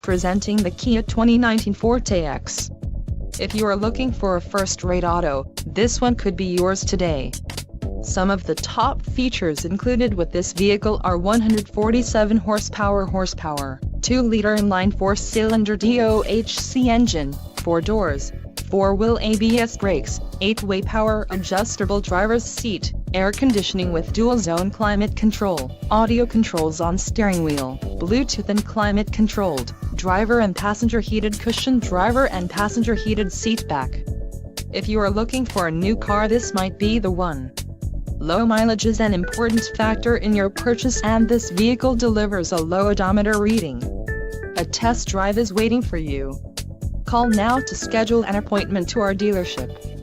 Presenting the Kia 2019 Forte EX. If you are looking for a first-rate auto, this one could be yours today. Some of the top features included with this vehicle are 147 horsepower, 2-liter inline 4-cylinder DOHC engine, 4 doors, 4-wheel ABS brakes, 8-way power adjustable driver's seat, air conditioning with dual-zone climate control, audio controls on steering wheel, Bluetooth and climate controlled, driver and passenger heated cushion, driver and passenger heated seat back. If you are looking for a new car, this might be the one. Low mileage is an important factor in your purchase, and this vehicle delivers a low odometer reading. A test drive is waiting for you. Call now to schedule an appointment to our dealership.